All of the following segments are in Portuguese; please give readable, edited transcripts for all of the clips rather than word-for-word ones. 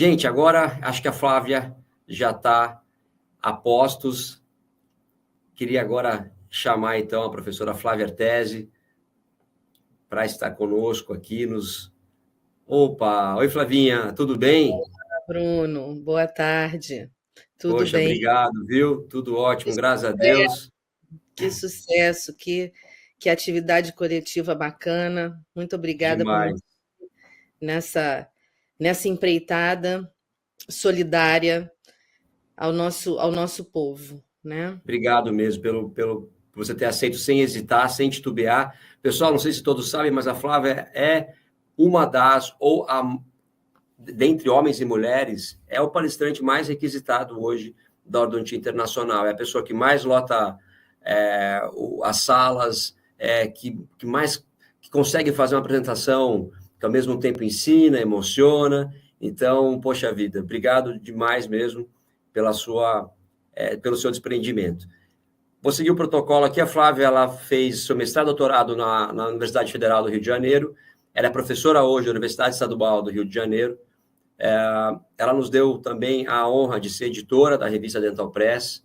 Gente, agora acho que a Flávia já está a postos. Queria agora chamar, então, a professora Flávia Artesi para estar conosco aqui nos... Opa! Oi, Flavinha, tudo bem? Bruno, boa tarde. Tudo Poxa, bem? obrigado, viu? Tudo Que ótimo, graças a sucesso, Deus. que atividade coletiva bacana. Muito obrigada por Demais. nos nessa nessa empreitada solidária ao nosso povo, né? Obrigado mesmo pelo por você ter aceito sem hesitar, sem titubear. Pessoal, não sei se todos sabem, mas a Flávia é uma das, dentre homens e mulheres, é o palestrante mais requisitado hoje da Ortodontia Internacional. É a pessoa que mais lota as salas, que mais que consegue fazer uma apresentação que ao mesmo tempo ensina, emociona. Então, poxa vida, obrigado demais mesmo pelo seu desprendimento. Vou seguir o protocolo aqui. A Flávia ela fez seu mestrado e doutorado na Universidade Federal do Rio de Janeiro. Ela é professora hoje da Universidade Estadual do Rio de Janeiro. Ela nos deu também a honra de ser editora da revista Dental Press,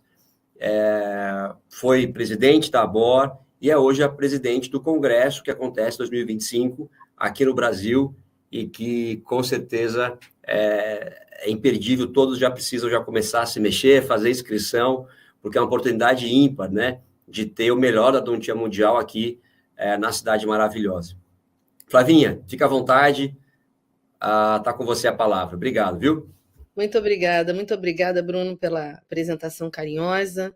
foi presidente da ABOR e é hoje a presidente do Congresso, que acontece em 2025 aqui no Brasil e que, com certeza, é imperdível. Todos já precisam já começar a se mexer, fazer inscrição, porque é uma oportunidade ímpar, né, de ter o melhor da odontia mundial aqui na cidade maravilhosa. Flavinha, fica à vontade, tá com você a palavra. Obrigado, viu? Muito obrigada, Bruno, pela apresentação carinhosa.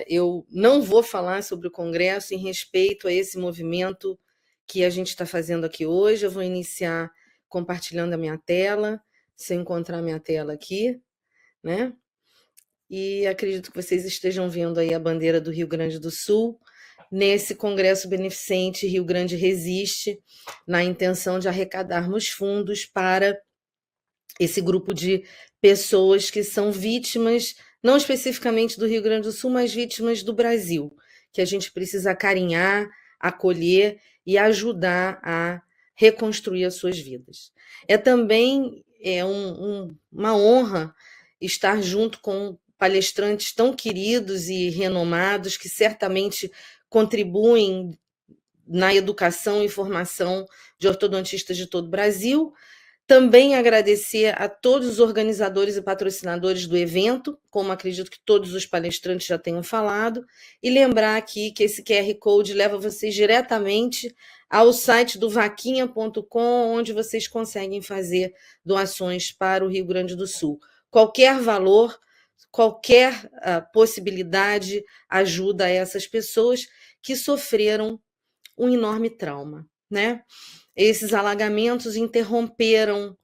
Eu não vou falar sobre o Congresso em respeito a esse movimento que a gente está fazendo aqui hoje. Eu vou iniciar compartilhando a minha tela, se eu encontrar minha tela aqui, né? E acredito que vocês estejam vendo aí a bandeira do Rio Grande do Sul, nesse Congresso Beneficente Rio Grande Resiste, na intenção de arrecadarmos fundos para esse grupo de pessoas que são vítimas, não especificamente do Rio Grande do Sul, mas vítimas do Brasil, que a gente precisa acarinhar, acolher e ajudar a reconstruir as suas vidas. É também uma honra estar junto com palestrantes tão queridos e renomados que certamente contribuem na educação e formação de ortodontistas de todo o Brasil. Também agradecer a todos os organizadores e patrocinadores do evento, como acredito que todos os palestrantes já tenham falado, e lembrar aqui que esse QR Code leva vocês diretamente ao site do vaquinha.com, onde vocês conseguem fazer doações para o Rio Grande do Sul. Qualquer valor, qualquer possibilidade ajuda a essas pessoas que sofreram um enorme trauma, né? Esses alagamentos interromperam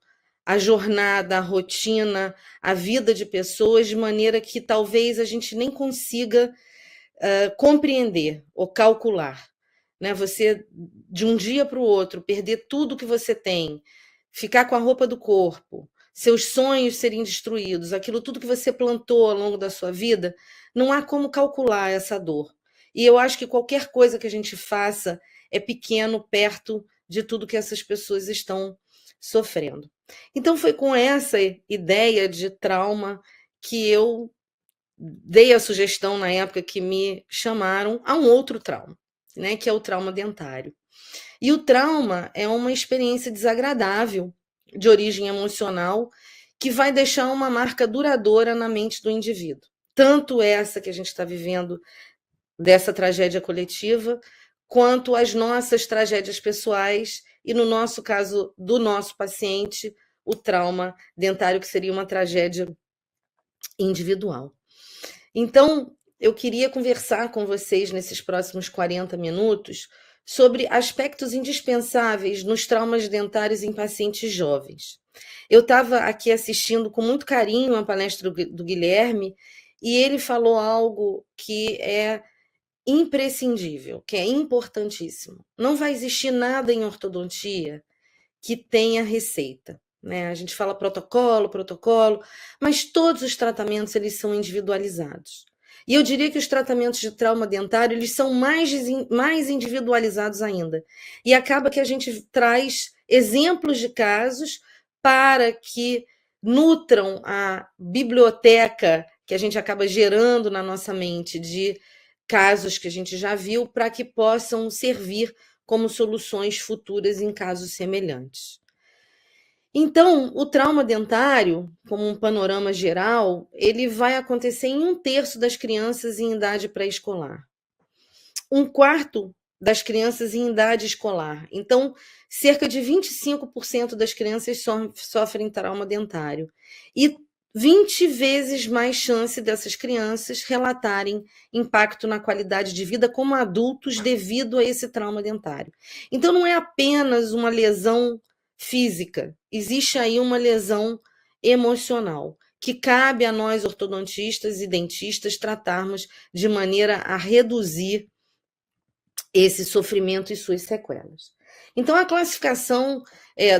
a jornada, a rotina, a vida de pessoas de maneira que talvez a gente nem consiga compreender ou calcular. Né? Você, de um dia para o outro, perder tudo que você tem, ficar com a roupa do corpo, seus sonhos serem destruídos, aquilo tudo que você plantou ao longo da sua vida, não há como calcular essa dor. E eu acho que qualquer coisa que a gente faça é pequeno perto de tudo que essas pessoas estão sofrendo. Então, foi com essa ideia de trauma que eu dei a sugestão na época que me chamaram a um outro trauma, né, que é o trauma dentário. E o trauma é uma experiência desagradável, de origem emocional, que vai deixar uma marca duradoura na mente do indivíduo. Tanto essa que a gente está vivendo dessa tragédia coletiva, quanto as nossas tragédias pessoais e, no nosso caso, do nosso paciente, o trauma dentário, que seria uma tragédia individual. Então, eu queria conversar com vocês nesses próximos 40 minutos sobre aspectos indispensáveis nos traumas dentários em pacientes jovens. Eu estava aqui assistindo com muito carinho a palestra do Guilherme e ele falou algo que é imprescindível, que é importantíssimo. Não vai existir nada em ortodontia que tenha receita, né? A gente fala protocolo, protocolo, mas todos os tratamentos eles são individualizados. E eu diria que os tratamentos de trauma dentário eles são mais individualizados ainda. E acaba que a gente traz exemplos de casos para que nutram a biblioteca que a gente acaba gerando na nossa mente de casos que a gente já viu, para que possam servir como soluções futuras em casos semelhantes. Então, o trauma dentário, como um panorama geral, ele vai acontecer em 1/3 das crianças em idade pré-escolar. 1/4 das crianças em idade escolar. Então, cerca de 25% das crianças sofrem trauma dentário. E 20 vezes mais chance dessas crianças relatarem impacto na qualidade de vida como adultos devido a esse trauma dentário. Então, não é apenas uma lesão física, existe aí uma lesão emocional, que cabe a nós ortodontistas e dentistas tratarmos de maneira a reduzir esse sofrimento e suas sequelas. Então, a classificação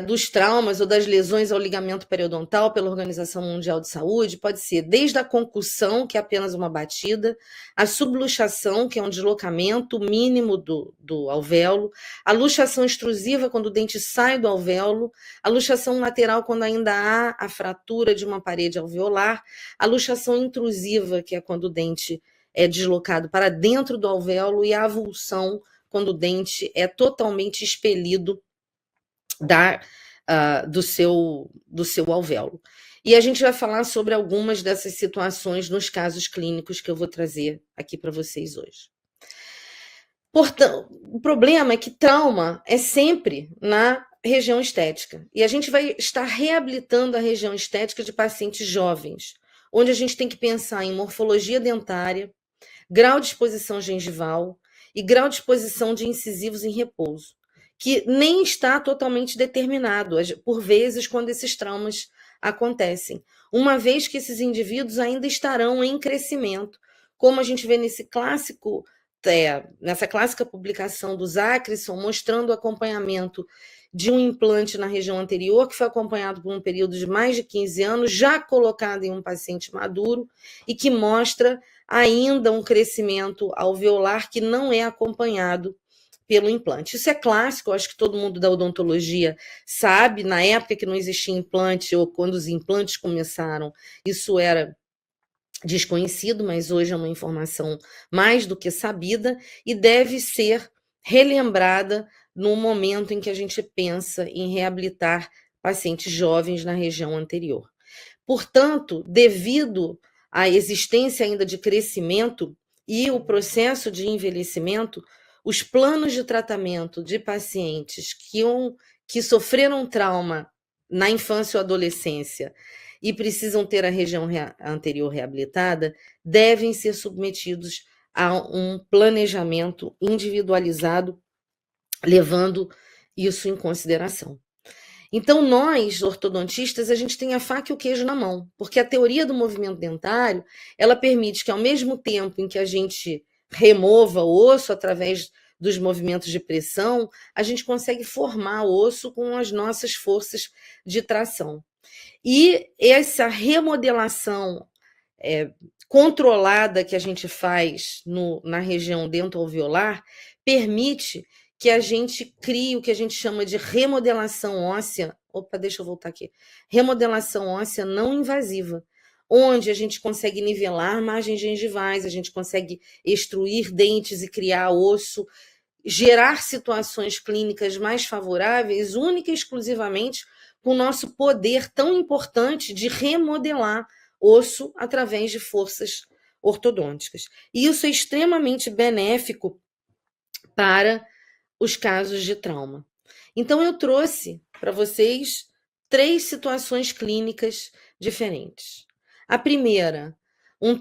dos traumas ou das lesões ao ligamento periodontal pela Organização Mundial de Saúde pode ser desde a concussão, que é apenas uma batida, a subluxação, que é um deslocamento mínimo do alvéolo, a luxação extrusiva, quando o dente sai do alvéolo, a luxação lateral, quando ainda há a fratura de uma parede alveolar, a luxação intrusiva, que é quando o dente é deslocado para dentro do alvéolo, e a avulsão, quando o dente é totalmente expelido do seu alvéolo. E a gente vai falar sobre algumas dessas situações nos casos clínicos que eu vou trazer aqui para vocês hoje. Portanto, o problema é que trauma é sempre na região estética. E a gente vai estar reabilitando a região estética de pacientes jovens, onde a gente tem que pensar em morfologia dentária, grau de exposição gengival e grau de exposição de incisivos em repouso, que nem está totalmente determinado, por vezes, quando esses traumas acontecem, uma vez que esses indivíduos ainda estarão em crescimento, como a gente vê nessa clássica publicação do Zachrison, mostrando o acompanhamento de um implante na região anterior, que foi acompanhado por um período de mais de 15 anos, já colocado em um paciente maduro, e que mostra ainda um crescimento alveolar que não é acompanhado pelo implante. Isso é clássico, eu acho que todo mundo da odontologia sabe, na época que não existia implante, ou quando os implantes começaram, isso era desconhecido, mas hoje é uma informação mais do que sabida e deve ser relembrada no momento em que a gente pensa em reabilitar pacientes jovens na região anterior. Portanto, devido à existência ainda de crescimento e o processo de envelhecimento, os planos de tratamento de pacientes que sofreram trauma na infância ou adolescência e precisam ter a região anterior reabilitada, devem ser submetidos a um planejamento individualizado, levando isso em consideração. Então, nós, ortodontistas, a gente tem a faca e o queijo na mão, porque a teoria do movimento dentário, ela permite que, ao mesmo tempo em que a gente remova o osso através dos movimentos de pressão, a gente consegue formar o osso com as nossas forças de tração. E essa remodelação controlada que a gente faz na região dentoalveolar permite que a gente crie o que a gente chama de remodelação óssea. Opa, deixa eu voltar aqui. Remodelação óssea não invasiva, onde a gente consegue nivelar margens gengivais, a gente consegue extruir dentes e criar osso, gerar situações clínicas mais favoráveis, única e exclusivamente com o nosso poder tão importante de remodelar osso através de forças ortodônticas. E isso é extremamente benéfico para os casos de trauma. Então, eu trouxe para vocês 3 situações clínicas diferentes. A primeira, um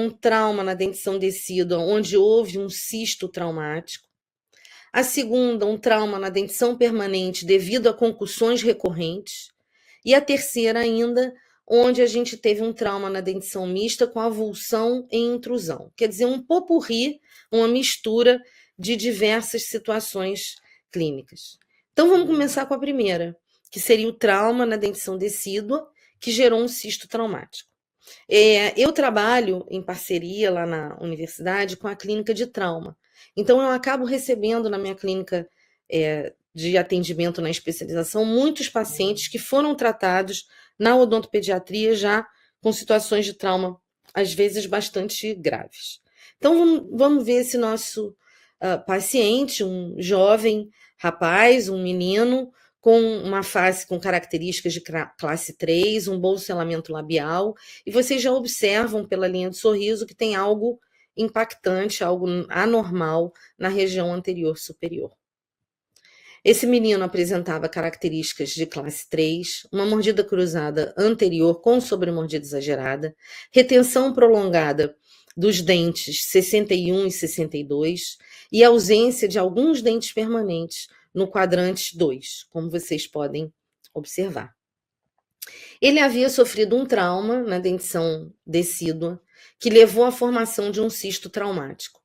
trauma na dentição decídua, onde houve um cisto traumático. A segunda, um trauma na dentição permanente devido a concussões recorrentes. E a terceira ainda, onde a gente teve um trauma na dentição mista com avulsão e intrusão. Quer dizer, um pot-pourri, uma mistura de diversas situações clínicas. Então, vamos começar com a primeira, que seria o trauma na dentição decídua, que gerou um cisto traumático. Eu trabalho em parceria lá na universidade com a clínica de trauma. Então, eu acabo recebendo na minha clínica de atendimento na especialização, muitos pacientes que foram tratados na odontopediatria já com situações de trauma, às vezes bastante graves. Então, vamos ver esse nosso paciente, um jovem rapaz, um menino, com uma face com características de classe 3, um bom selamento labial, e vocês já observam pela linha de sorriso que tem algo impactante, algo anormal na região anterior superior. Esse menino apresentava características de classe 3, uma mordida cruzada anterior com sobremordida exagerada, retenção prolongada dos dentes 61 e 62 e ausência de alguns dentes permanentes no quadrante 2, como vocês podem observar. Ele havia sofrido um trauma na dentição decídua que levou à formação de um cisto traumático.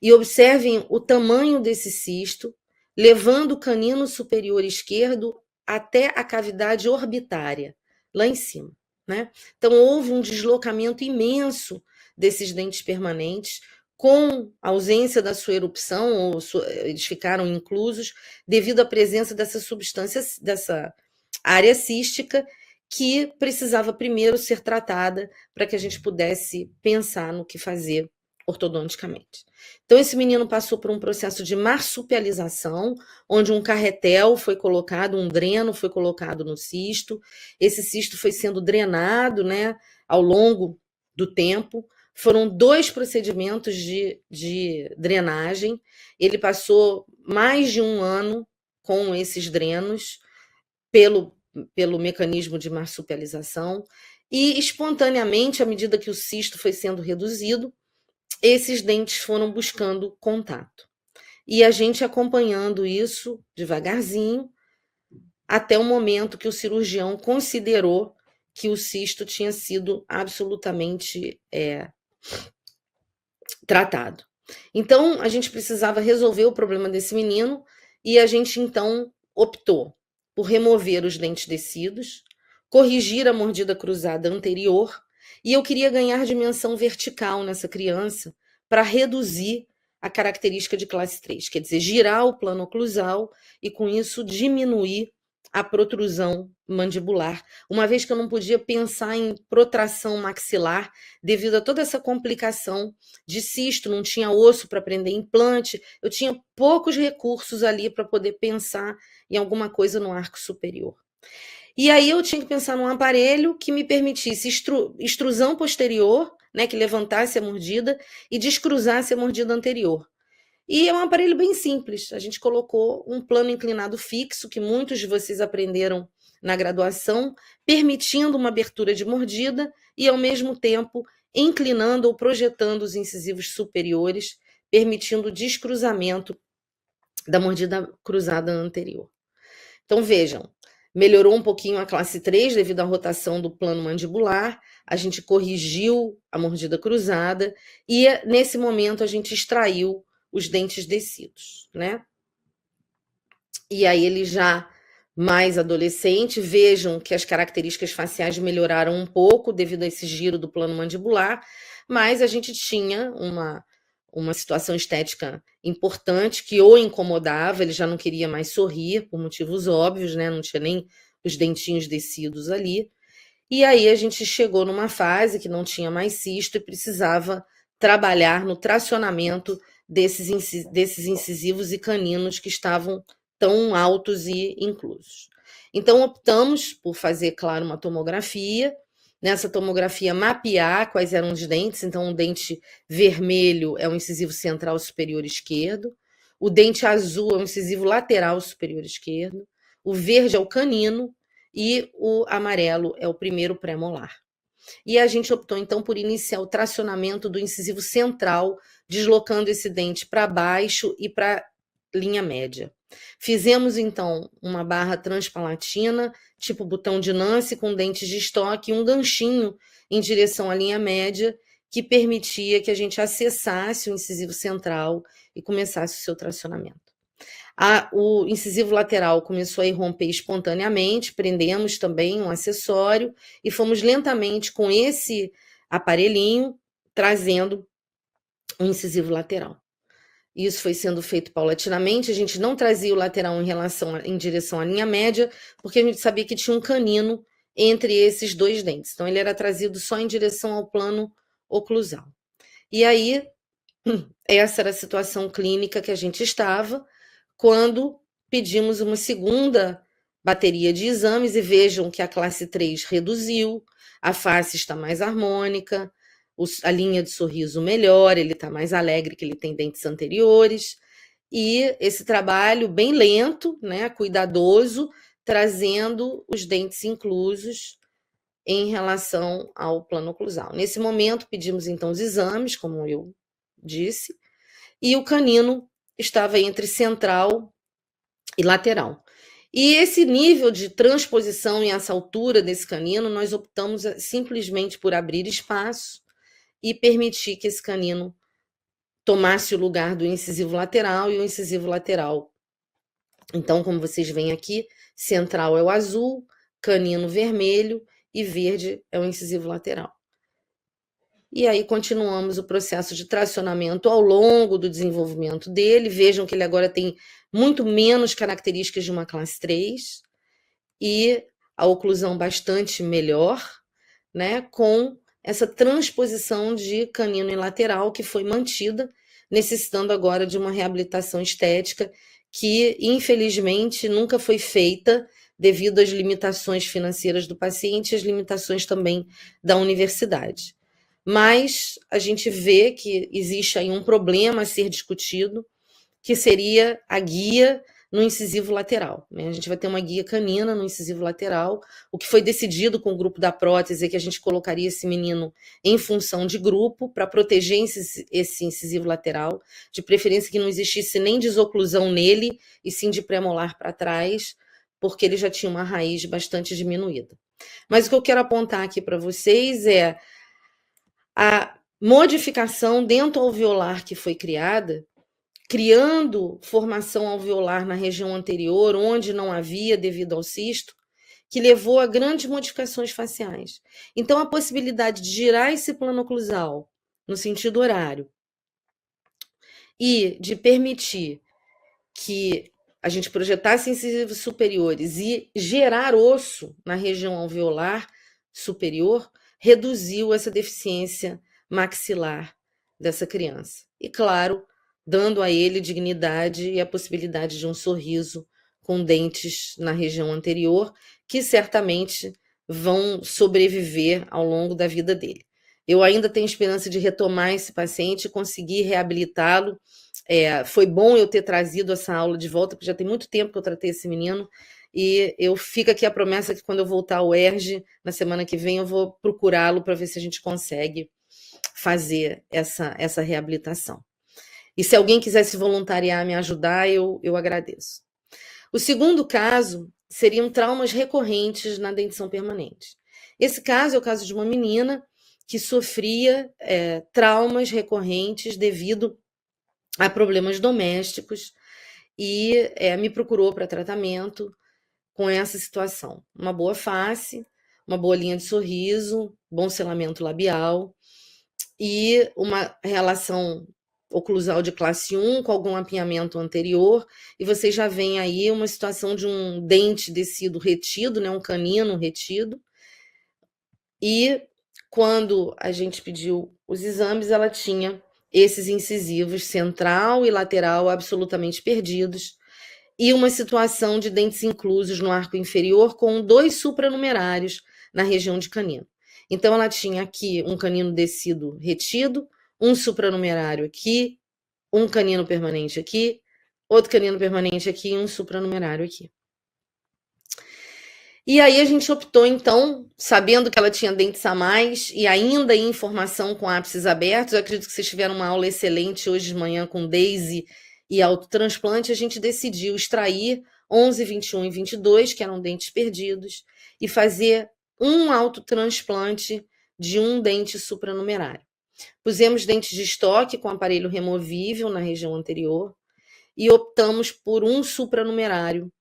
E observem o tamanho desse cisto, levando o canino superior esquerdo até a cavidade orbitária, lá em cima, né? Então, houve um deslocamento imenso desses dentes permanentes, com a ausência da sua erupção, eles ficaram inclusos devido à presença dessa substância, dessa área cística, que precisava primeiro ser tratada para que a gente pudesse pensar no que fazer ortodonticamente. Então, esse menino passou por um processo de marsupialização, onde um carretel foi colocado, um dreno foi colocado no cisto, esse cisto foi sendo drenado, né, ao longo do tempo. Foram 2 procedimentos de drenagem, ele passou mais de 1 ano com esses drenos, pelo mecanismo de marsupialização, e espontaneamente, à medida que o cisto foi sendo reduzido, esses dentes foram buscando contato. E a gente acompanhando isso devagarzinho, até o momento que o cirurgião considerou que o cisto tinha sido absolutamente tratado. Então, a gente precisava resolver o problema desse menino e a gente, então, optou por remover os dentes descidos, corrigir a mordida cruzada anterior, e eu queria ganhar dimensão vertical nessa criança para reduzir a característica de classe 3, quer dizer, girar o plano oclusal e, com isso, diminuir a protrusão mandibular, uma vez que eu não podia pensar em protração maxilar devido a toda essa complicação de cisto, não tinha osso para prender implante, eu tinha poucos recursos ali para poder pensar em alguma coisa no arco superior. E aí eu tinha que pensar num aparelho que me permitisse extrusão posterior, né, que levantasse a mordida e descruzasse a mordida anterior. E é um aparelho bem simples. A gente colocou um plano inclinado fixo, que muitos de vocês aprenderam na graduação, permitindo uma abertura de mordida e, ao mesmo tempo, inclinando ou projetando os incisivos superiores, permitindo o descruzamento da mordida cruzada anterior. Então, vejam, melhorou um pouquinho a classe 3 devido à rotação do plano mandibular, a gente corrigiu a mordida cruzada e, nesse momento, a gente extraiu os dentes descidos, né? E aí ele já mais adolescente, vejam que as características faciais melhoraram um pouco devido a esse giro do plano mandibular, mas a gente tinha uma situação estética importante que o incomodava, ele já não queria mais sorrir por motivos óbvios, né? Não tinha nem os dentinhos descidos ali. E aí a gente chegou numa fase que não tinha mais cisto e precisava trabalhar no tracionamento desses incisivos e caninos que estavam tão altos e inclusos. Então, optamos por fazer, claro, uma tomografia. Nessa tomografia, mapear quais eram os dentes. Então, o dente vermelho é o incisivo central superior esquerdo, o dente azul é o incisivo lateral superior esquerdo, o verde é o canino e o amarelo é o primeiro pré-molar. E a gente optou, então, por iniciar o tracionamento do incisivo central, deslocando esse dente para baixo e para a linha média. Fizemos, então, uma barra transpalatina, tipo botão de Nance, com dentes de estoque e um ganchinho em direção à linha média, que permitia que a gente acessasse o incisivo central e começasse o seu tracionamento. O incisivo lateral começou a irromper espontaneamente, prendemos também um acessório e fomos lentamente com esse aparelhinho trazendo o incisivo lateral. Isso foi sendo feito paulatinamente. A gente não trazia o lateral em direção à linha média, porque a gente sabia que tinha um canino entre esses dois dentes. Então, ele era trazido só em direção ao plano oclusal. E aí, essa era a situação clínica que a gente estava quando pedimos uma segunda bateria de exames, e vejam que a classe 3 reduziu, a face está mais harmônica, a linha de sorriso melhora, ele está mais alegre, que ele tem dentes anteriores, e esse trabalho bem lento, né, cuidadoso, trazendo os dentes inclusos em relação ao plano oclusal. Nesse momento, pedimos então os exames, como eu disse, e o canino estava entre central e lateral. E esse nível de transposição e essa altura desse canino, nós optamos simplesmente por abrir espaço e permitir que esse canino tomasse o lugar do incisivo lateral, e o incisivo lateral. Então, como vocês veem aqui, central é o azul, canino vermelho e verde é o incisivo lateral. E aí continuamos o processo de tracionamento ao longo do desenvolvimento dele. Vejam que ele agora tem muito menos características de uma classe 3 e a oclusão bastante melhor, né, com essa transposição de canino e lateral que foi mantida, necessitando agora de uma reabilitação estética que, infelizmente, nunca foi feita devido às limitações financeiras do paciente e às limitações também da universidade. Mas a gente vê que existe aí um problema a ser discutido, que seria a guia no incisivo lateral, né? A gente vai ter uma guia canina no incisivo lateral. O que foi decidido com o grupo da prótese é que a gente colocaria esse menino em função de grupo para proteger esse incisivo lateral, de preferência que não existisse nem desoclusão nele, e sim de premolar para trás, porque ele já tinha uma raiz bastante diminuída. Mas o que eu quero apontar aqui para vocês é a modificação dento-alveolar que foi criada, criando formação alveolar na região anterior, onde não havia devido ao cisto, que levou a grandes modificações faciais. Então, a possibilidade de girar esse plano oclusal no sentido horário e de permitir que a gente projetasse incisivos superiores e gerar osso na região alveolar superior, reduziu essa deficiência maxilar dessa criança. E, claro, dando a ele dignidade e a possibilidade de um sorriso com dentes na região anterior, que certamente vão sobreviver ao longo da vida dele. Eu ainda tenho esperança de retomar esse paciente e conseguir reabilitá-lo. Foi bom eu ter trazido essa aula de volta, porque já tem muito tempo que eu tratei esse menino, e eu fico aqui a promessa que quando eu voltar ao ERJ, na semana que vem, eu vou procurá-lo para ver se a gente consegue fazer essa reabilitação. E se alguém quiser se voluntariar, me ajudar, eu agradeço. O segundo caso seriam traumas recorrentes na dentição permanente. Esse caso é o caso de uma menina que sofria traumas recorrentes devido a problemas domésticos e me procurou para tratamento com essa situação. Uma boa face, uma boa linha de sorriso, bom selamento labial e uma relação oclusal de classe 1 com algum apinhamento anterior, e vocês já veem aí uma situação de um dente descido retido, né, um canino retido, e quando a gente pediu os exames, ela tinha esses incisivos central e lateral absolutamente perdidos, e uma situação de dentes inclusos no arco inferior com 2 supranumerários na região de canino. Então, ela tinha aqui um canino descido retido, um supranumerário aqui, um canino permanente aqui, outro canino permanente aqui e um supranumerário aqui. E aí a gente optou, então, sabendo que ela tinha dentes a mais e ainda em formação com ápices abertos, eu acredito que vocês tiveram uma aula excelente hoje de manhã com Daisy e autotransplante, a gente decidiu extrair 11, 21 e 22, que eram dentes perdidos, e fazer um autotransplante de um dente supranumerário. Pusemos dentes de estoque com aparelho removível na região anterior e optamos por um supranumerário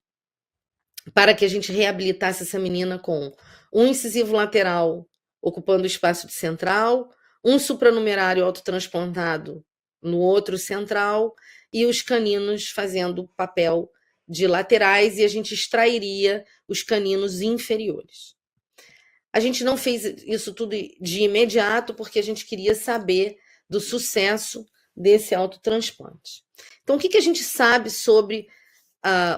para que a gente reabilitasse essa menina com um incisivo lateral ocupando o espaço de central, um supranumerário autotransplantado no outro central e os caninos fazendo papel de laterais, e a gente extrairia os caninos inferiores. A gente não fez isso tudo de imediato, porque a gente queria saber do sucesso desse autotransplante. Então, o que a gente sabe sobre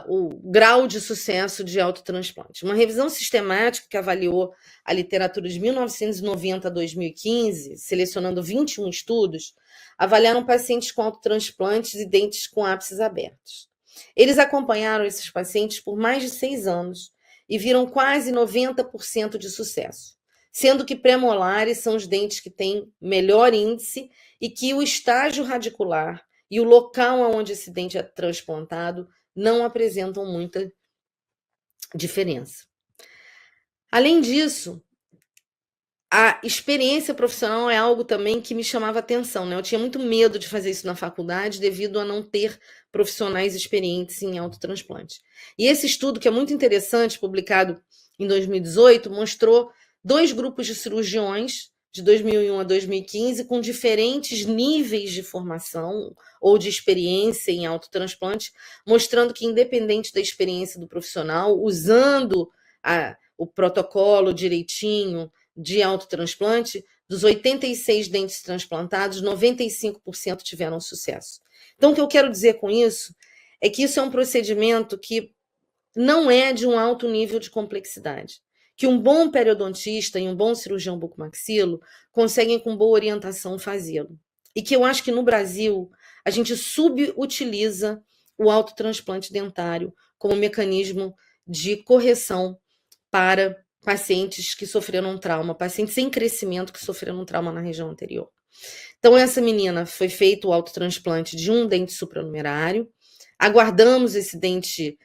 o grau de sucesso de autotransplante? Uma revisão sistemática que avaliou a literatura de 1990 a 2015, selecionando 21 estudos, avaliaram pacientes com autotransplantes e dentes com ápices abertos. Eles acompanharam esses pacientes por mais de 6 anos e viram quase 90% de sucesso, sendo que premolares são os dentes que têm melhor índice e que o estágio radicular e o local onde esse dente é transplantado não apresentam muita diferença. Além disso, a experiência profissional é algo também que me chamava atenção, né? Eu tinha muito medo de fazer isso na faculdade devido a não ter profissionais experientes em autotransplante. E esse estudo, que é muito interessante, publicado em 2018, mostrou 2 grupos de cirurgiões de 2001 a 2015 com diferentes níveis de formação ou de experiência em autotransplante, mostrando que, independente da experiência do profissional, usando o protocolo direitinho de autotransplante, dos 86 dentes transplantados, 95% tiveram sucesso. Então, o que eu quero dizer com isso é que isso é um procedimento que não é de um alto nível de complexidade, que um bom periodontista e um bom cirurgião bucomaxilo conseguem, com boa orientação, fazê-lo. E que eu acho que no Brasil a gente subutiliza o autotransplante dentário como mecanismo de correção para pacientes que sofreram um trauma, pacientes em crescimento que sofreram um trauma na região anterior. Então, essa menina foi feito o autotransplante de um dente supranumerário, aguardamos esse dente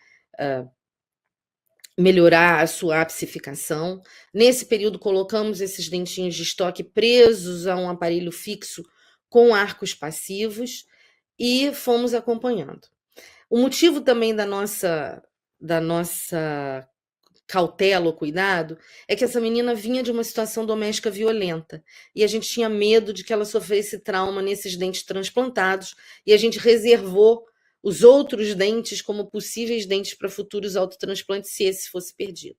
melhorar a sua apsificação. Nesse período, colocamos esses dentinhos de estoque presos a um aparelho fixo com arcos passivos e fomos acompanhando. O motivo também da nossa cautela ou cuidado é que essa menina vinha de uma situação doméstica violenta e a gente tinha medo de que ela sofresse trauma nesses dentes transplantados e a gente reservou os outros dentes como possíveis dentes para futuros autotransplantes se esse fosse perdido.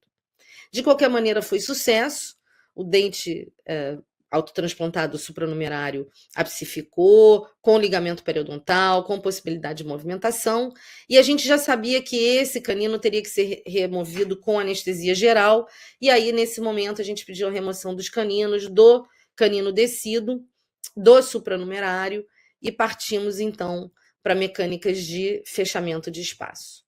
De qualquer maneira, foi sucesso. O dente autotransplantado supranumerário apsificou, com ligamento periodontal, com possibilidade de movimentação, e a gente já sabia que esse canino teria que ser removido com anestesia geral, e aí, nesse momento, a gente pediu a remoção dos caninos, do canino descido, do supranumerário, e partimos, então, para mecânicas de fechamento de espaço.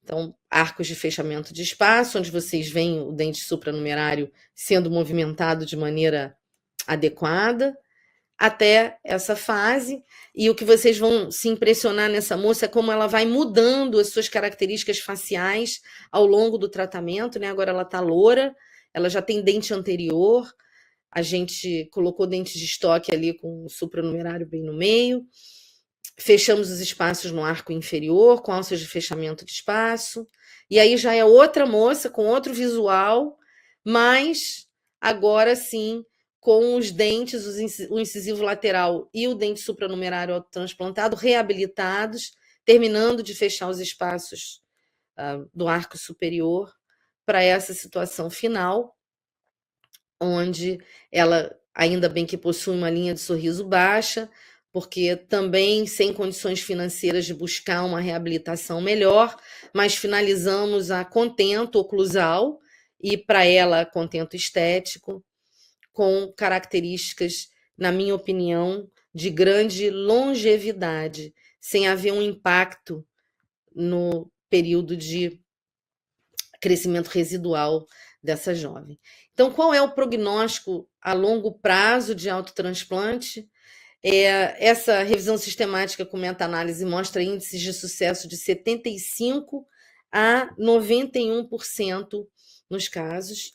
Então, arcos de fechamento de espaço, onde vocês veem o dente supranumerário sendo movimentado de maneira adequada até essa fase, e o que vocês vão se impressionar nessa moça é como ela vai mudando as suas características faciais ao longo do tratamento, né? Agora ela está loura, ela já tem dente anterior, a gente colocou dente de estoque ali com o supranumerário bem no meio, fechamos os espaços no arco inferior com alças de fechamento de espaço, e aí já é outra moça com outro visual, mas agora sim com os dentes, o incisivo lateral e o dente supranumerário autotransplantado reabilitados, terminando de fechar os espaços do arco superior para essa situação final, onde ela, ainda bem que possui uma linha de sorriso baixa, porque também sem condições financeiras de buscar uma reabilitação melhor, mas finalizamos a contento oclusal e, para ela, contento estético, com características, na minha opinião, de grande longevidade, sem haver um impacto no período de crescimento residual dessa jovem. Então, qual é o prognóstico a longo prazo de autotransplante? Essa revisão sistemática com meta-análise mostra índices de sucesso de 75% a 91% nos casos,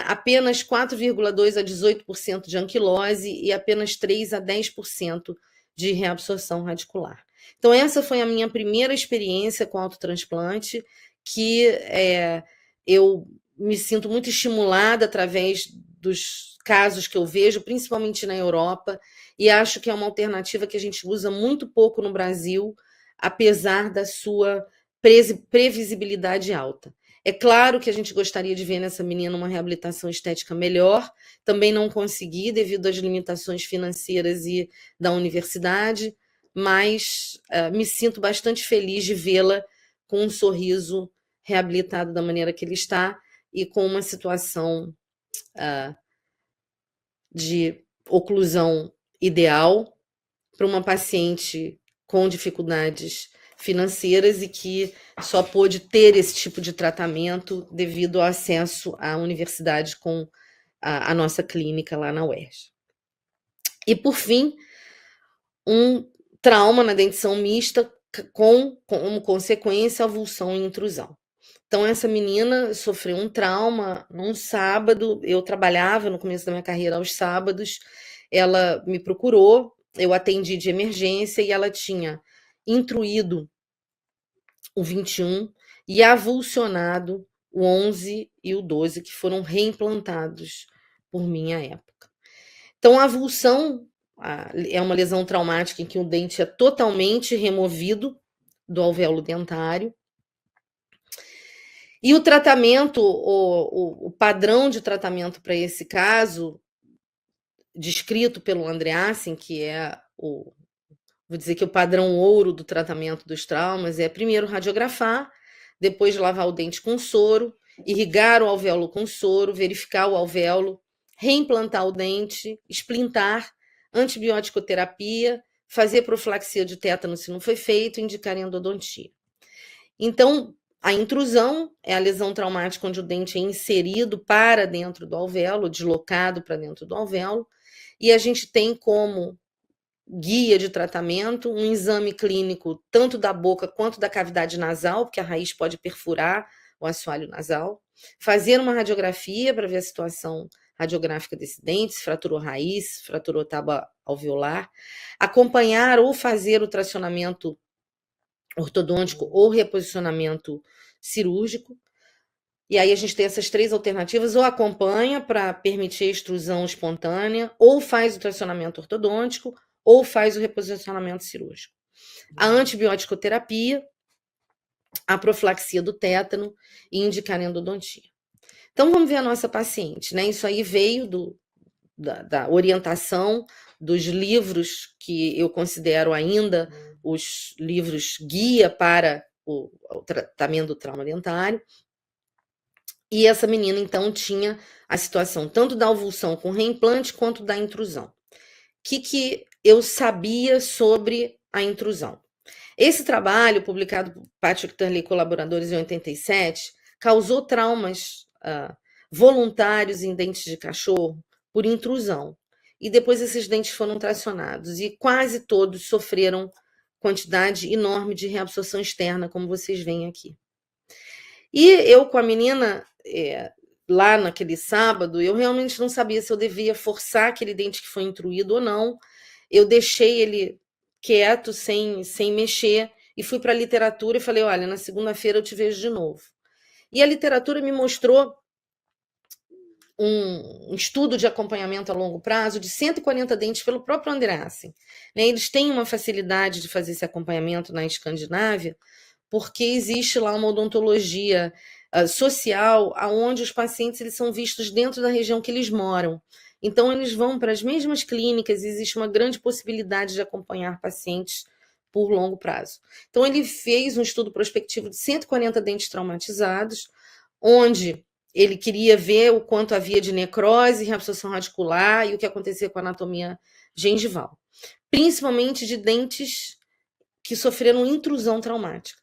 apenas 4,2% a 18% de anquilose e apenas 3% a 10% de reabsorção radicular. Então, essa foi a minha primeira experiência com autotransplante, que eu me sinto muito estimulada através dos casos que eu vejo, principalmente na Europa, e acho que é uma alternativa que a gente usa muito pouco no Brasil, apesar da sua previsibilidade alta. É claro que a gente gostaria de ver nessa menina uma reabilitação estética melhor, também não consegui devido às limitações financeiras e da universidade, mas me sinto bastante feliz de vê-la com um sorriso reabilitado da maneira que ele está e com uma situação de oclusão ideal para uma paciente com dificuldades financeiras e que só pôde ter esse tipo de tratamento devido ao acesso à universidade com a nossa clínica lá na UERJ. E, por fim, um trauma na dentição mista como consequência, avulsão e intrusão. Então, essa menina sofreu um trauma num sábado. Eu trabalhava no começo da minha carreira aos sábados. Ela me procurou, eu atendi de emergência e ela tinha intruído o 21 e avulsionado o 11 e o 12, que foram reimplantados por mim à época. Então, a avulsão é uma lesão traumática em que o dente é totalmente removido do alvéolo dentário. E o tratamento, o padrão de tratamento para esse caso, descrito pelo Andreassen, que é vou dizer que o padrão ouro do tratamento dos traumas, é primeiro radiografar, depois lavar o dente com soro, irrigar o alvéolo com soro, verificar o alvéolo, reimplantar o dente, esplintar, antibiótico-terapia, fazer profilaxia de tétano se não foi feito, indicar endodontia. Então, a intrusão é a lesão traumática onde o dente é inserido para dentro do alvéolo, deslocado para dentro do alvéolo, e a gente tem como guia de tratamento um exame clínico tanto da boca quanto da cavidade nasal, porque a raiz pode perfurar o assoalho nasal, fazer uma radiografia para ver a situação radiográfica desse dente, se fraturou raiz, se fraturou tábua alveolar, acompanhar ou fazer o tracionamento ortodôntico ou reposicionamento cirúrgico. E aí a gente tem essas três alternativas: ou acompanha para permitir a extrusão espontânea, ou faz o tracionamento ortodôntico, ou faz o reposicionamento cirúrgico. A antibiótico-terapia, a profilaxia do tétano e indicar endodontia. Então vamos ver a nossa paciente, né? Isso aí veio da orientação dos livros que eu considero ainda os livros guia para o tratamento do trauma dentário. E essa menina, então, tinha a situação tanto da avulsão com reimplante quanto da intrusão. O que eu sabia sobre a intrusão? Esse trabalho, publicado por Patrick Turley e colaboradores em 87, causou traumas voluntários em dentes de cachorro por intrusão. E depois esses dentes foram tracionados e quase todos sofreram quantidade enorme de reabsorção externa, como vocês veem aqui. E eu com a menina, lá naquele sábado, eu realmente não sabia se eu devia forçar aquele dente que foi intruído ou não. Eu deixei ele quieto, sem mexer, e fui para a literatura e falei: olha, na segunda-feira eu te vejo de novo. E a literatura me mostrou um estudo de acompanhamento a longo prazo de 140 dentes pelo próprio Andreassen. Eles têm uma facilidade de fazer esse acompanhamento na Escandinávia, porque existe lá uma odontologia social, onde os pacientes eles são vistos dentro da região que eles moram. Então, eles vão para as mesmas clínicas e existe uma grande possibilidade de acompanhar pacientes por longo prazo. Então, ele fez um estudo prospectivo de 140 dentes traumatizados, onde ele queria ver o quanto havia de necrose, reabsorção radicular e o que acontecia com a anatomia gengival, principalmente de dentes que sofreram intrusão traumática.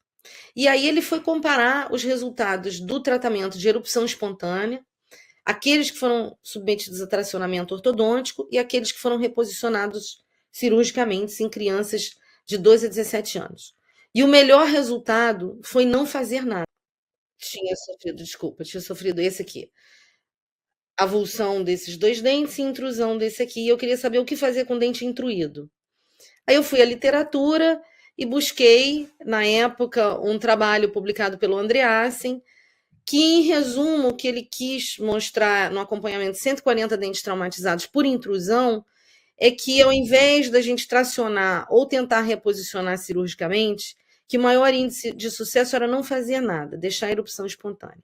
E aí ele foi comparar os resultados do tratamento de erupção espontânea, aqueles que foram submetidos a tracionamento ortodôntico e aqueles que foram reposicionados cirurgicamente em crianças de 12 a 17 anos. E o melhor resultado foi não fazer nada. Tinha sofrido esse aqui. Avulsão desses dois dentes e intrusão desse aqui. E eu queria saber o que fazer com o dente intruído. Aí eu fui à literatura e busquei, na época, um trabalho publicado pelo Andreassen, que, em resumo, o que ele quis mostrar no acompanhamento de 140 dentes traumatizados por intrusão é que, ao invés da gente tracionar ou tentar reposicionar cirurgicamente, que o maior índice de sucesso era não fazer nada, deixar a erupção espontânea.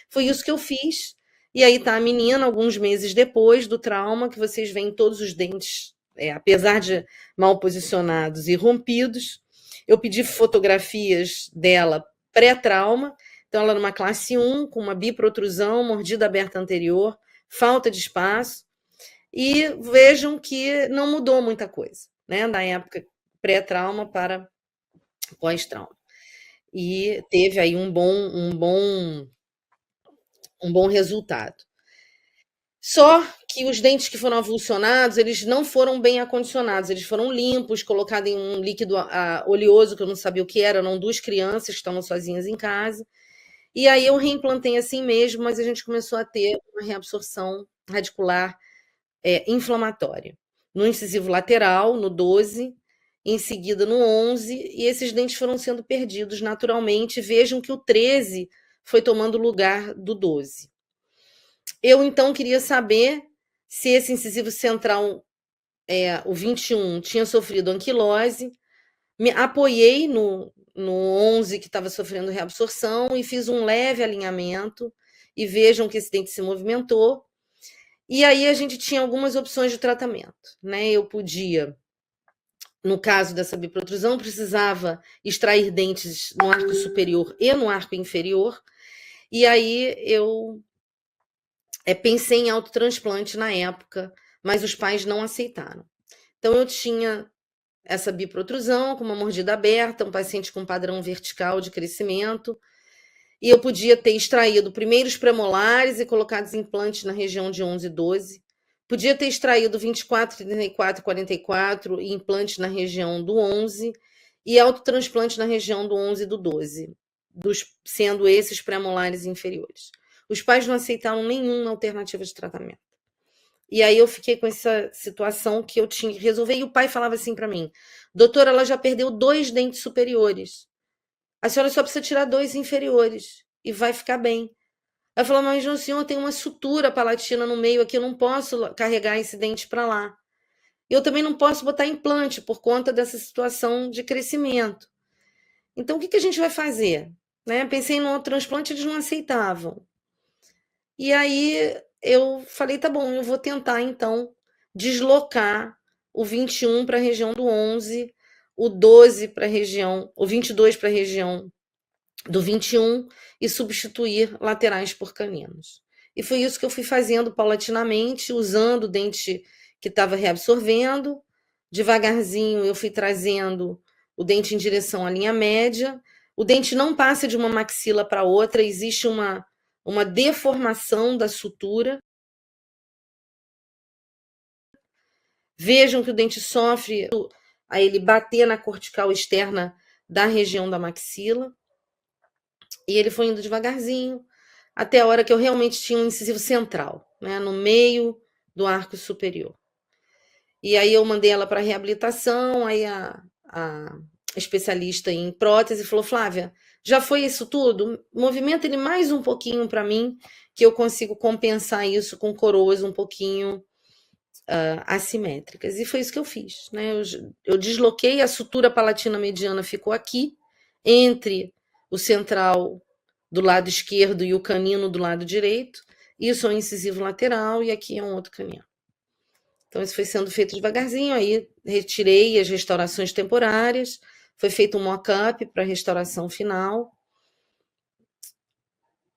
Foi isso que eu fiz. E aí tá a menina, alguns meses depois do trauma, que vocês veem todos os dentes, apesar de mal posicionados e rompidos. Eu pedi fotografias dela pré-trauma. Então, ela numa classe 1, com uma biprotrusão, mordida aberta anterior, falta de espaço. E vejam que não mudou muita coisa, né? Da época pré-trauma para pós-trauma. E teve aí um bom resultado. Só que os dentes que foram avulsionados, eles não foram bem acondicionados, eles foram limpos, colocados em um líquido oleoso, que eu não sabia o que era, eram 2 crianças que estavam sozinhas em casa. E aí eu reimplantei assim mesmo, mas a gente começou a ter uma reabsorção radicular inflamatória. No incisivo lateral, no 12, em seguida no 11, e esses dentes foram sendo perdidos naturalmente. Vejam que o 13 foi tomando lugar do 12. Eu, então, queria saber se esse incisivo central, o 21, tinha sofrido anquilose. Me apoiei no 11, que estava sofrendo reabsorção, e fiz um leve alinhamento. E vejam que esse dente se movimentou. E aí a gente tinha algumas opções de tratamento, né? Eu podia, no caso dessa biprotrusão, precisava extrair dentes no arco superior e no arco inferior. E aí eu pensei em autotransplante na época, mas os pais não aceitaram. Então eu tinha essa biprotrusão com uma mordida aberta, um paciente com padrão vertical de crescimento, e eu podia ter extraído primeiro os premolares e colocado os implantes na região de 11 e 12. Podia ter extraído 24, 34 e 44 e implantes na região do 11 e autotransplante na região do 11 e do 12, sendo esses premolares inferiores. Os pais não aceitaram nenhuma alternativa de tratamento. E aí eu fiquei com essa situação que eu tinha que resolver. E o pai falava assim para mim: doutora, ela já perdeu 2 dentes superiores. A senhora só precisa tirar 2 inferiores e vai ficar bem. Ela falou: mas o senhor tem uma sutura palatina no meio aqui, eu não posso carregar esse dente para lá. Eu também não posso botar implante por conta dessa situação de crescimento. Então, o que a gente vai fazer? Né? Pensei no transplante, eles não aceitavam. E aí eu falei: tá bom, eu vou tentar, então, deslocar o 21 para a região do 11, o 12 para a região, o 22 para a região do 21 e substituir laterais por caninos. E foi isso que eu fui fazendo paulatinamente, usando o dente que estava reabsorvendo. Devagarzinho eu fui trazendo o dente em direção à linha média. O dente não passa de uma maxila para outra, existe uma deformação da sutura. Vejam que o dente sofre a ele bater na cortical externa da região da maxila. E ele foi indo devagarzinho, até a hora que eu realmente tinha um incisivo central, né, no meio do arco superior. E aí eu mandei ela para reabilitação, aí a especialista em prótese falou: Flávia, já foi isso tudo? Movimenta ele mais um pouquinho para mim, que eu consigo compensar isso com coroas um pouquinho assimétricas. E foi isso que eu fiz, né? Eu desloquei, a sutura palatina mediana ficou aqui, entre o central do lado esquerdo e o canino do lado direito. Isso é um incisivo lateral e aqui é um outro canino. Então, isso foi sendo feito devagarzinho. Aí, retirei as restaurações temporárias. Foi feito um mock-up para a restauração final.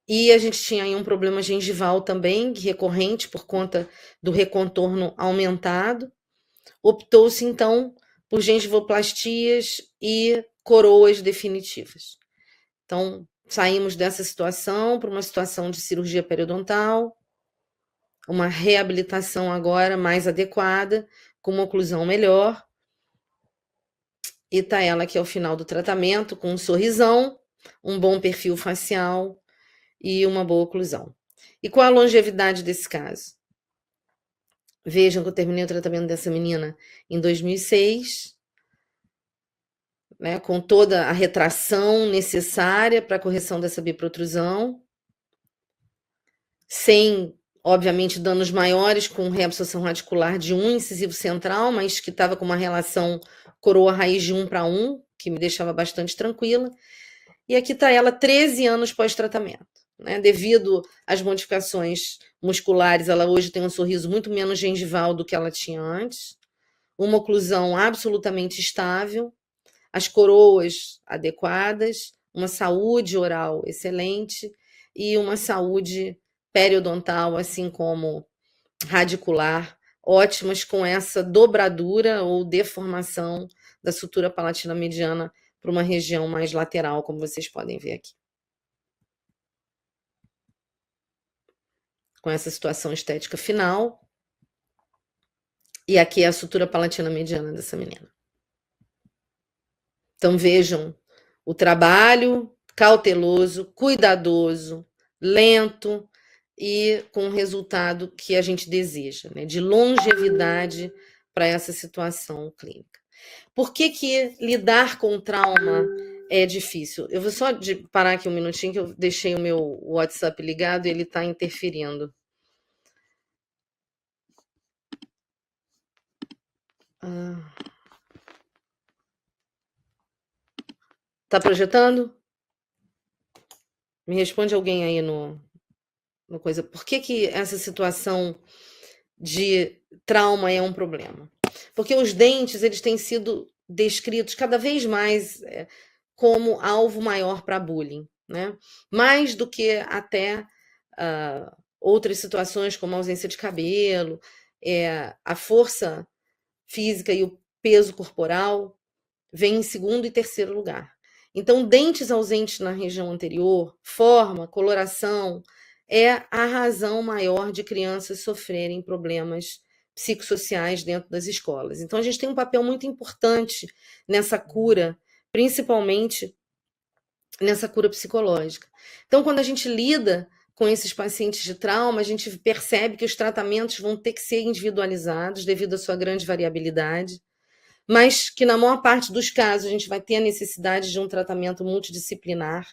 E a gente tinha aí um problema gengival também, recorrente, por conta do recontorno aumentado. Optou-se, então, por gengivoplastias e coroas definitivas. Então, saímos dessa situação para uma situação de cirurgia periodontal, uma reabilitação agora mais adequada, com uma oclusão melhor. E tá ela aqui ao final do tratamento, com um sorrisão, um bom perfil facial e uma boa oclusão. E qual a longevidade desse caso? Vejam que eu terminei o tratamento dessa menina em 2006, né, com toda a retração necessária para a correção dessa biprotrusão, sem, obviamente, danos maiores, com reabsorção radicular de um incisivo central, mas que estava com uma relação coroa-raiz de 1 para 1, que me deixava bastante tranquila. E aqui está ela, 13 anos pós-tratamento. Né? Devido às modificações musculares, ela hoje tem um sorriso muito menos gengival do que ela tinha antes, uma oclusão absolutamente estável, as coroas adequadas, uma saúde oral excelente e uma saúde periodontal, assim como radicular, ótimas, com essa dobradura ou deformação da sutura palatina mediana para uma região mais lateral, como vocês podem ver aqui. Com essa situação estética final. E aqui é a sutura palatina mediana dessa menina. Então vejam o trabalho cauteloso, cuidadoso, lento e com o resultado que a gente deseja, né? De longevidade para essa situação clínica. Por que lidar com o trauma é difícil? Eu vou só parar aqui um minutinho, que eu deixei o meu WhatsApp ligado e ele está interferindo. Tá projetando? Me responde alguém aí no coisa. Por que essa situação de trauma é um problema? Porque os dentes, eles têm sido descritos cada vez mais como alvo maior para bullying, né? Mais do que até outras situações como a ausência de cabelo, a força física e o peso corporal vem em segundo e terceiro lugar. Então, dentes ausentes na região anterior, forma, coloração, é a razão maior de crianças sofrerem problemas psicossociais dentro das escolas. Então, a gente tem um papel muito importante nessa cura, principalmente nessa cura psicológica. Então, quando a gente lida com esses pacientes de trauma, a gente percebe que os tratamentos vão ter que ser individualizados devido à sua grande variabilidade, mas que na maior parte dos casos a gente vai ter a necessidade de um tratamento multidisciplinar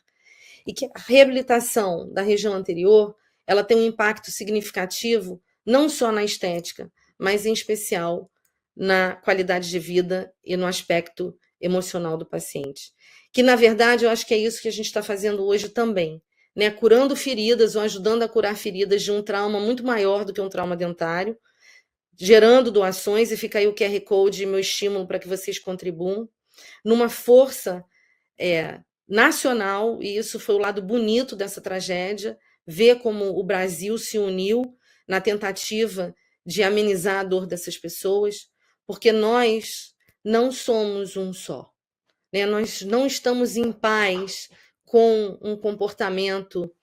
e que a reabilitação da região anterior, ela tem um impacto significativo não só na estética, mas em especial na qualidade de vida e no aspecto emocional do paciente. Que, na verdade, eu acho que é isso que a gente está fazendo hoje também, né? Curando feridas ou ajudando a curar feridas de um trauma muito maior do que um trauma dentário, gerando doações, e fica aí o QR Code, meu estímulo para que vocês contribuam, numa força nacional, e isso foi o lado bonito dessa tragédia, ver como o Brasil se uniu na tentativa de amenizar a dor dessas pessoas, porque nós não somos um só, né? Nós não estamos em paz com um comportamento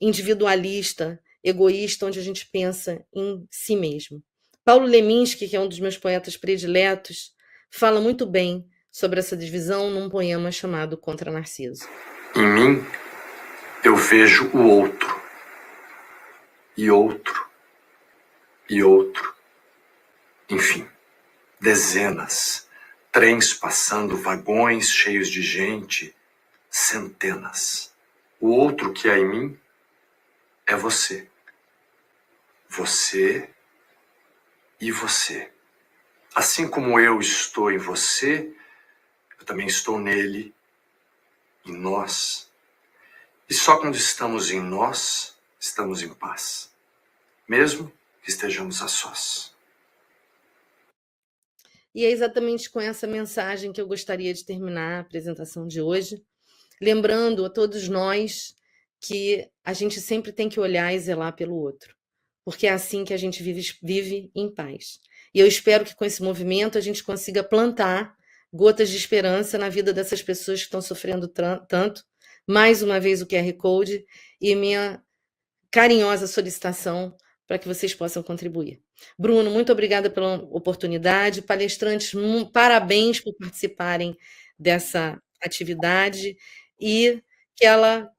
individualista, egoísta, onde a gente pensa em si mesmo. Paulo Leminski, que é um dos meus poetas prediletos, fala muito bem sobre essa divisão num poema chamado Contra Narciso. Em mim, eu vejo o outro, e outro, e outro. Enfim, dezenas, trens passando, vagões cheios de gente, centenas. O outro que há em mim é você. Você e você. Assim como eu estou em você, eu também estou nele, em nós. E só quando estamos em nós, estamos em paz, mesmo que estejamos a sós. E é exatamente com essa mensagem que eu gostaria de terminar a apresentação de hoje, lembrando a todos nós que a gente sempre tem que olhar e zelar pelo outro, porque é assim que a gente vive em paz. E eu espero que com esse movimento a gente consiga plantar gotas de esperança na vida dessas pessoas que estão sofrendo tanto. Mais uma vez o QR Code e minha carinhosa solicitação para que vocês possam contribuir. Bruno, muito obrigada pela oportunidade. Palestrantes, parabéns por participarem dessa atividade e que ela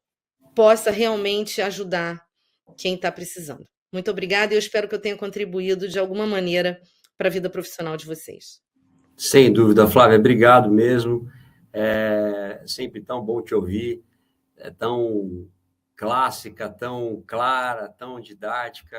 possa realmente ajudar quem está precisando. Muito obrigada e eu espero que eu tenha contribuído de alguma maneira para a vida profissional de vocês. Sem dúvida, Flávia, obrigado mesmo. É sempre tão bom te ouvir, é tão clássica, tão clara, tão didática.